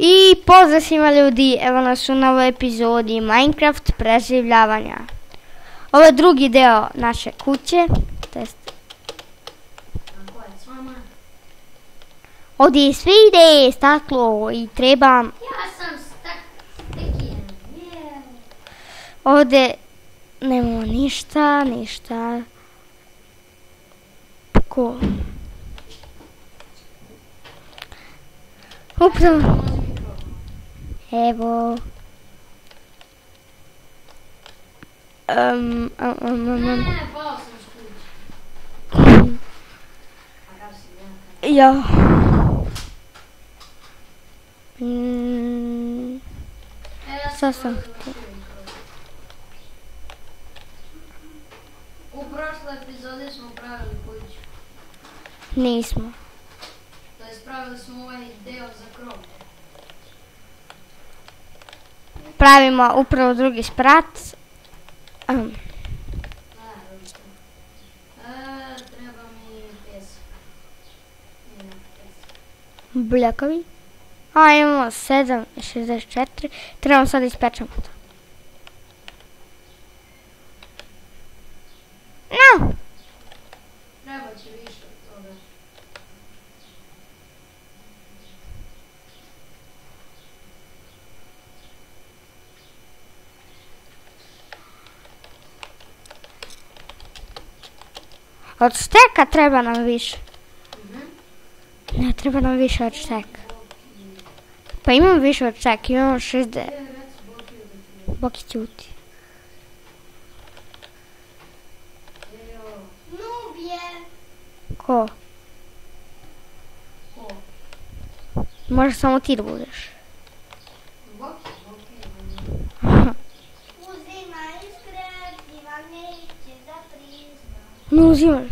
I pozdrav svima ljudi, evo nas u novoj epizodi Minecraft prezivljavanja. Ovo je drugi deo naše kuće. Ovdje svi ide staklo i treba... Ja sam staklo. Ovdje nemamo ništa. Ko? Upravo. Evo. Ne, pao sam s kuće. Ja. Sad sam htio. U prošloj epizodi smo pravili kuću. Nismo. To je spravili smo ovaj deo za krov. Pravimo upravo drugi sprat. Treba mi pesak. Bljakovi. A imamo 7,64. Trebamo sad ispečemo to. No. Treba će više od toga. Od šteka treba nam više. Ne, treba nam više od šteka. Pa imam više od šteka, imamo 60. Boki ćuti. Ko? Možeš samo ti da budeš. Ne uzimaš.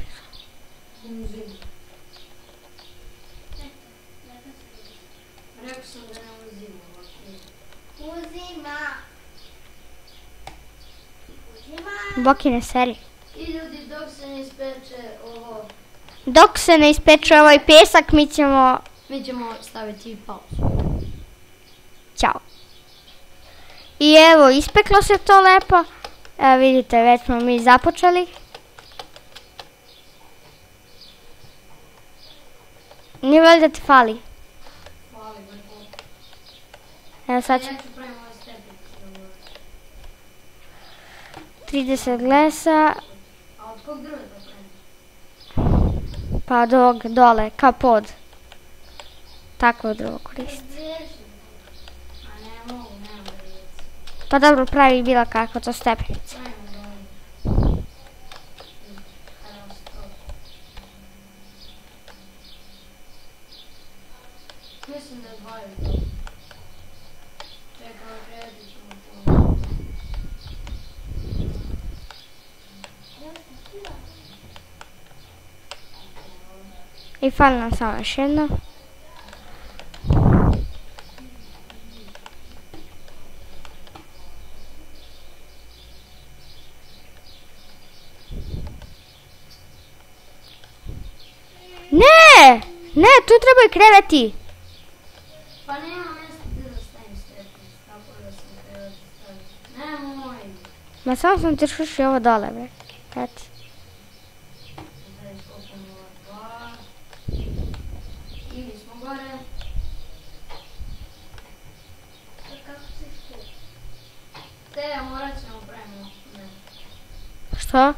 Rekao sam da ne uzimam. Boki ne seri. I ljudi, dok se ne ispeče ovo... Dok se ne ispeče ovaj pesak, mi ćemo... staviti pauzu. Ćao. I evo, ispeklo se to lepo. Evo vidite, već smo mi započeli. Nije valjda ti fali. Hvala, gospod. Evo sad ću... Ja ću pravim ovaj stepenicu. 30 glesa. A od kog drveta pravim? Pa dole, kao pod. Takvo drvo koristi. A ne mogu, nema da riječi. Pa dobro, pravi bila kakva to stepenica. Pravimo dole. Mislim da je dvaju to. Čekaj, okrenuti ćemo to. I fali nam samo još jedno. Ne, tu trebaju kreveti. Pa nema mjesta gdje da stavim stepenicu, tako da sam krevet staviti. Nemoj. Ma samo sam ti šušio ovo dole, bre. Eto. Zdaj skopamo ova dva. I mi smo gore. Kako ćeš tu? Te, morat ćemo pravimo. Ne. Što? Ne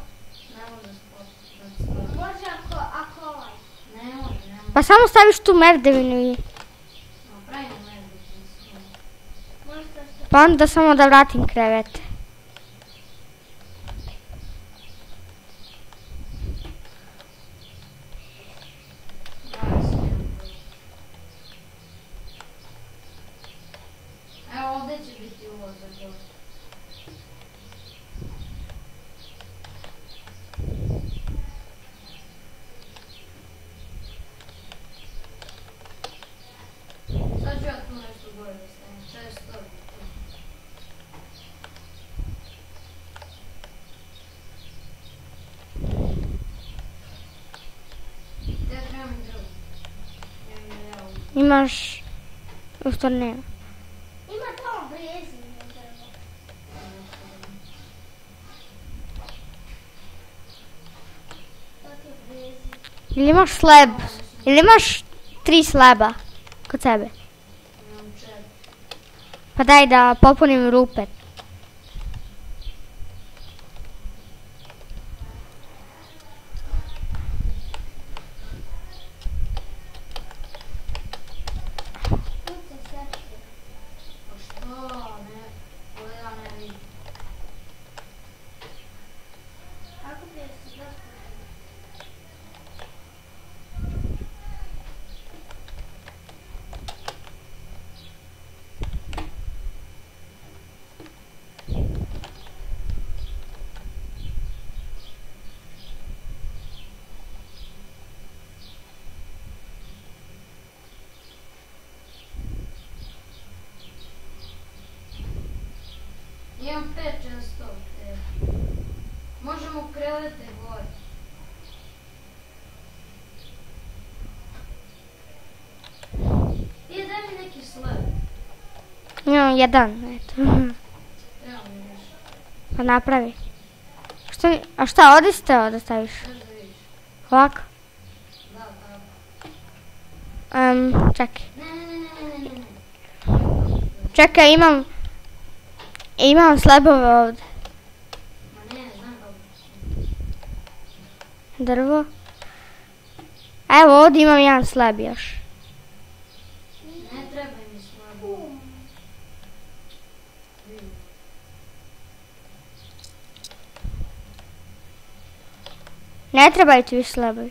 može se postaviti. Može ako ovaj. Ne može. Pa samo staviš tu merdevinu i... Pravimo merdevinu. Pa onda samo da vratim krevete. Evo ovdje će biti ulaz za to. Sad ću ja tu nešto gore da stavim, često. Gdje trebam i drvo? Imaš U stvari nema. Ima to prezivljavanje. Tako je prezivljavanje. Ili imaš slab? Ili imaš 3 slaba kod sebe? Imam 4. Pa daj da popunim rupe. Kuće srce. Pa što? Ne, ovo ja ne vidim. Kako bi se dospali? Imam 5 često. Možemo krevete gore. I daj mi neki slab. Imam 1, eto. Treba mi više. Pa napravi. A šta, ovdje ste ovdje staviš? Znaš da vidiš. Ovako? Da, tako. Čekaj. Ne. Čekaj, imam slabove ovdje. Ma ne, znam kako. Drvo. Evo, ovdje imam 1 slab još. Ne treba mi slabo. Ne trebaju ti više slabovi.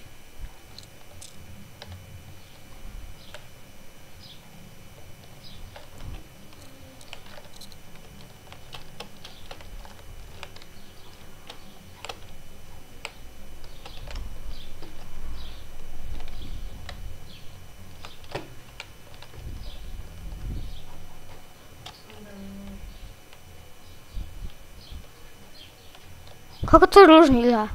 Kako to ružno izgleda?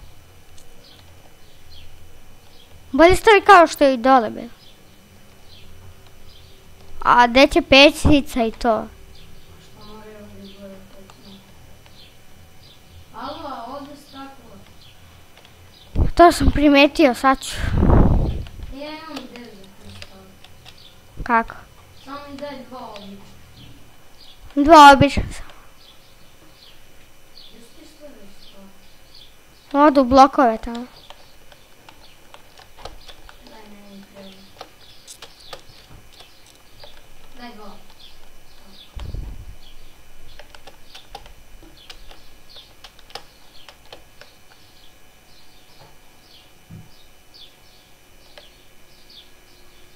Bolje stavi kao što je i dole bilo. A gdje će pećnica i to? Što moraju ovdje izgleda točno. Alo, a ovdje staklo. To sam primetio, sad ću. Ja imam 9 kristal. Kako? Samo mi daj 2 obična. 2 obična sam. Jesi ti stavio stvar? Odu u blokove tamo. Daj meni treba. Daj 2.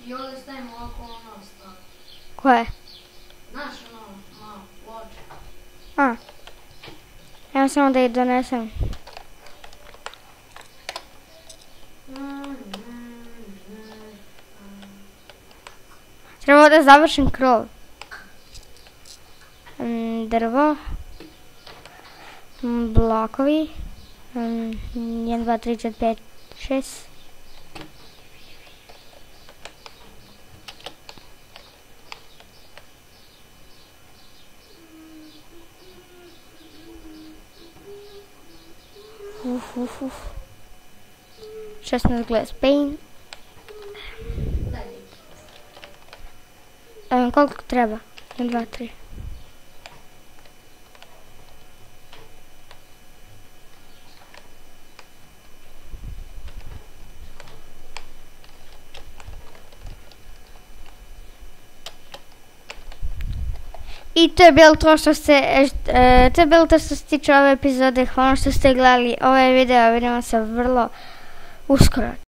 I ovdje stavimo ovako ono ostalo. Koje? Znaš ono, malo, ploče. A. Evo samo da ih donesem. Treba da završim krov. Drvo. Blokovi. 1, 2, 3, 4, 5, 6. Uf. 16 glass paint. Daj ti. Koliko treba? 1, 2, 3. I to je bilo to što se tiče ove epizode. Hvala što ste gledali ovaj video. Vidimo se vrlo uskoro.